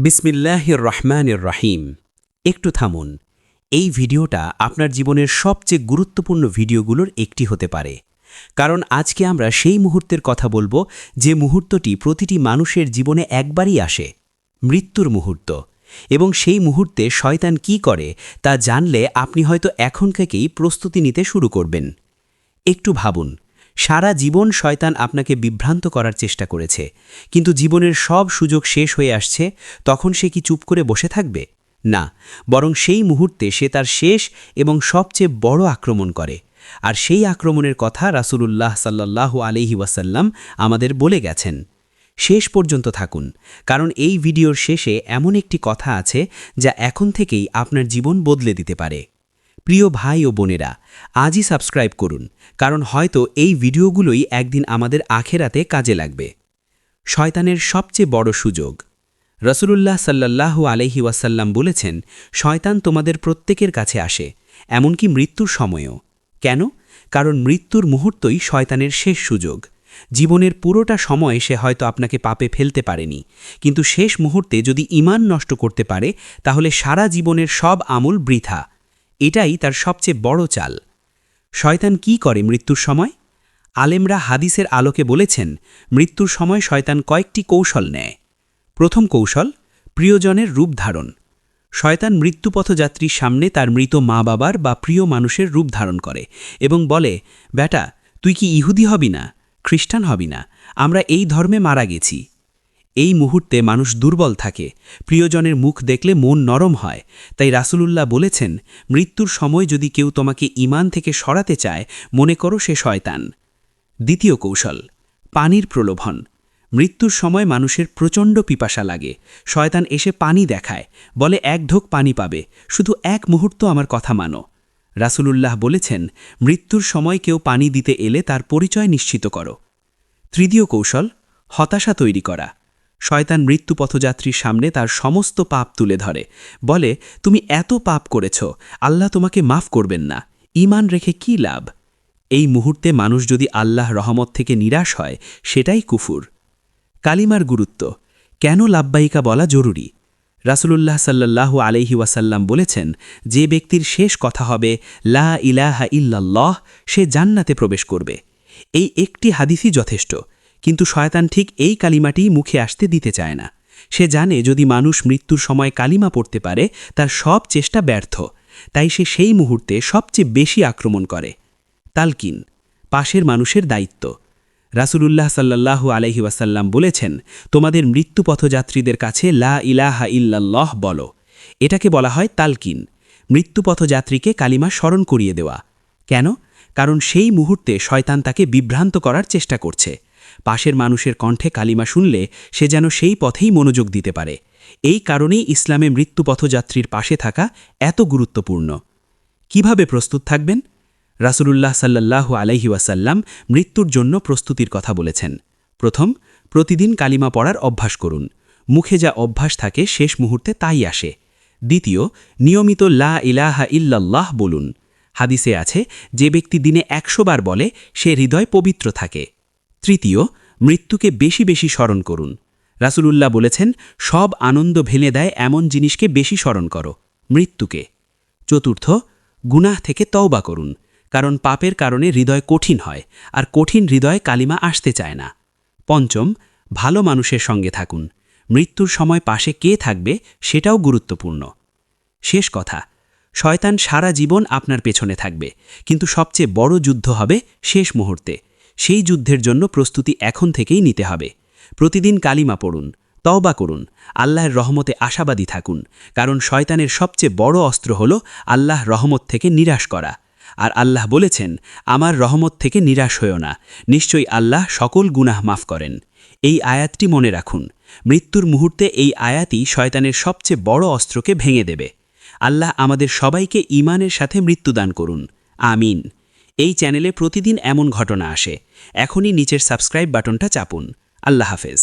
বিসমিল্লাহির রহমানির রহিম। একটু থামুন। এই ভিডিওটা আপনার জীবনের সবচেয়ে গুরুত্বপূর্ণ ভিডিওগুলোর একটি হতে পারে, কারণ আজকে আমরা সেই মুহূর্তের কথা বলবো যে মুহূর্তটি প্রতিটি মানুষের জীবনে একবারই আসে, মৃত্যুর মুহূর্ত। এবং সেই মুহূর্তে শয়তান কি করে তা জানলে আপনি হয়তো এখন থেকেই প্রস্তুতি নিতে শুরু করবেন। একটু ভাবুন, সারা জীবন শয়তান আপনাকে বিভ্রান্ত করার চেষ্টা করেছে, কিন্তু জীবনের সব সুযোগ শেষ হয়ে আসছে, তখন সে কি চুপ করে বসে থাকবে? না, বরং সেই মুহূর্তে সে তার শেষ এবং সবচেয়ে বড় আক্রমণ করে। আর সেই আক্রমণের কথা রাসূলুল্লাহ সাল্লাল্লাহু আলাইহি ওয়াসাল্লাম আমাদের বলে গেছেন। শেষ পর্যন্ত থাকুন, কারণ এই ভিডিওর শেষে এমন একটি কথা আছে যা এখন থেকেই আপনার জীবন বদলে দিতে পারে। প্রিয় ভাই ও বোনেরা, আজই সাবস্ক্রাইব করুন, কারণ হয়তো এই ভিডিওগুলোই একদিন আমাদের আখেরাতে কাজে লাগবে। শয়তানের সবচেয়ে বড় সুযোগ। রাসূলুল্লাহ সাল্লাল্লাহু আলাইহি ওয়াসাল্লাম বলেছেন, শয়তান তোমাদের প্রত্যেকের কাছে আসে, এমনকি মৃত্যুর সময়ও। কেন? কারণ মৃত্যুর মুহূর্তই শয়তানের শেষ সুযোগ। জীবনের পুরোটা সময় সে হয়তো আপনাকে পাপে ফেলতে পারেনি, কিন্তু শেষ মুহূর্তে যদি ঈমান নষ্ট করতে পারে, তাহলে সারা জীবনের সব আমল বৃথা। এটাই তার সবচেয়ে বড় চাল। শয়তান কি করে মৃত্যুর সময়? আলেমরা হাদিসের আলোকে বলেছেন, মৃত্যুর সময় শয়তান কয়েকটি কৌশল নেয়। প্রথম কৌশল, প্রিয়জনের রূপ ধারণ। শয়তান মৃত্যুপথযাত্রীর সামনে তার মৃত মা বাবার বা প্রিয় মানুষের রূপ ধারণ করে এবং বলে, বেটা, তুই কি ইহুদি হবি না, খ্রিস্টান হবি না, আমরা এই ধর্মে মারা গেছি। এই মুহূর্তে মানুষ দুর্বল থাকে, প্রিয়জনের মুখ দেখলে মন নরম হয়। তাই রাসূলুল্লাহ বলেছেন, মৃত্যুর সময় যদি কেউ তোমাকে ঈমান থেকে সরাতে চায়, মনে করো সে শয়তান। দ্বিতীয় কৌশল, পানির প্রলোভন। মৃত্যুর সময় মানুষের প্রচণ্ড পিপাসা লাগে, শয়তান এসে পানি দেখায়, বলে এক ঢোক পানি পাবে, শুধু এক মুহূর্ত আমার কথা মানো। রাসূলুল্লাহ বলেছেন, মৃত্যুর সময় কেউ পানি দিতে এলে তার পরিচয় নিশ্চিত করো। তৃতীয় কৌশল, হতাশা তৈরি করা। শয়তান মৃত্যুপথযাত্রীর সামনে তার সমস্ত পাপ তুলে ধরে, বলে, তুমি এত পাপ করেছ, আল্লাহ তোমাকে মাফ করবেন না, ঈমান রেখে কি লাভ? এই মুহূর্তে মানুষ যদি আল্লাহ রহমত থেকে নিরাশ হয়, সেটাই কুফুর। কালিমার গুরুত্ব। কেন লাব্বাইকা বলা জরুরি? রাসূলুল্লাহ সাল্লাল্লাহু আলাইহি ওয়াসাল্লাম বলেছেন, যে ব্যক্তির শেষ কথা হবে লা ইলাহা ইল্লাল্লাহ, সে জান্নাতে প্রবেশ করবে। এই একটি হাদিসই যথেষ্ট, কিন্তু শয়তান ঠিক এই কালিমাটিই মুখে আসতে দিতে চায় না। সে জানে যদি মানুষ মৃত্যুর সময় কালিমা পড়তে পারে, তার সব চেষ্টা ব্যর্থ। তাই সে সেই মুহূর্তে সবচেয়ে বেশি আক্রমণ করে। তালকিন, পাশের মানুষের দায়িত্ব। রাসূলুল্লাহ সাল্লাল্লাহু আলাইহি ওয়াসাল্লাম বলেছেন, তোমাদের মৃত্যুপথযাত্রীদের কাছে লা ইলাহা ইল্লাল্লাহ বলো। এটাকে বলা হয় তালকিন, মৃত্যুপথযাত্রীকে কালিমা স্মরণ করিয়ে দেওয়া। কেন? কারণ সেই মুহূর্তে শয়তান তাকে বিভ্রান্ত করার চেষ্টা করছে। পাশের মানুষের কণ্ঠে কালিমা শুনলে সে যেন সেই পথেই মনোযোগ দিতে পারে। এই কারণেই ইসলামে মৃত্যুপথযাত্রীর পাশে থাকা এত গুরুত্বপূর্ণ। কিভাবে প্রস্তুত থাকবেন? রাসূলুল্লাহ সাল্লাল্লাহু আলাইহি ওয়াসাল্লাম মৃত্যুর জন্য প্রস্তুতির কথা বলেছেন। প্রথম, প্রতিদিন কালিমা পড়ার অভ্যাস করুন। মুখে যা অভ্যাস থাকে শেষ মুহূর্তে তাই আসে। দ্বিতীয়, নিয়মিত লা ইলাহা ইল্লাল্লাহ বলুন। হাদিসে আছে, যে ব্যক্তি দিনে 100 বার বলে, সে হৃদয় পবিত্র থাকে। তৃতীয়, মৃত্যুকে বেশি বেশি স্মরণ করুন। রাসূলুল্লাহ বলেছেন, সব আনন্দ ভেঙে দেয় এমন জিনিসকে বেশি স্মরণ করো, মৃত্যুকে। চতুর্থ, গুনাহ থেকে তওবা করুন, কারণ পাপের কারণে হৃদয় কঠিন হয়, আর কঠিন হৃদয় কালিমা আসতে চায় না। পঞ্চম, ভালো মানুষের সঙ্গে থাকুন। মৃত্যুর সময় পাশে কে থাকবে সেটাও গুরুত্বপূর্ণ। শেষ কথা, শয়তান সারা জীবন আপনার পেছনে থাকবে, কিন্তু সবচেয়ে বড় যুদ্ধ হবে শেষ মুহূর্তে। সেই যুদ্ধের জন্য প্রস্তুতি এখন থেকেই নিতে হবে। প্রতিদিন কালিমা পড়ুন, তওবা করুন, আল্লাহর রহমতে আশাবাদী থাকুন, কারণ শয়তানের সবচেয়ে বড় অস্ত্র হল আল্লাহ রহমত থেকে নিরাশ করা। আর আল্লাহ বলেছেন, আমার রহমত থেকে নিরাশ হইও না, নিশ্চয়ই আল্লাহ সকল গুনাহ মাফ করেন। এই আয়াতটি মনে রাখুন। মৃত্যুর মুহূর্তে এই আয়াতই শয়তানের সবচেয়ে বড় অস্ত্রকে ভেঙে দেবে। আল্লাহ আমাদের সবাইকে ঈমানের সাথে মৃত্যুদান করুন, আমিন। এই চ্যানেলে প্রতিদিন এমন ঘটনা আসে। এখনই নিচের সাবস্ক্রাইব বাটনটা চাপুন। আল্লাহ হাফেজ।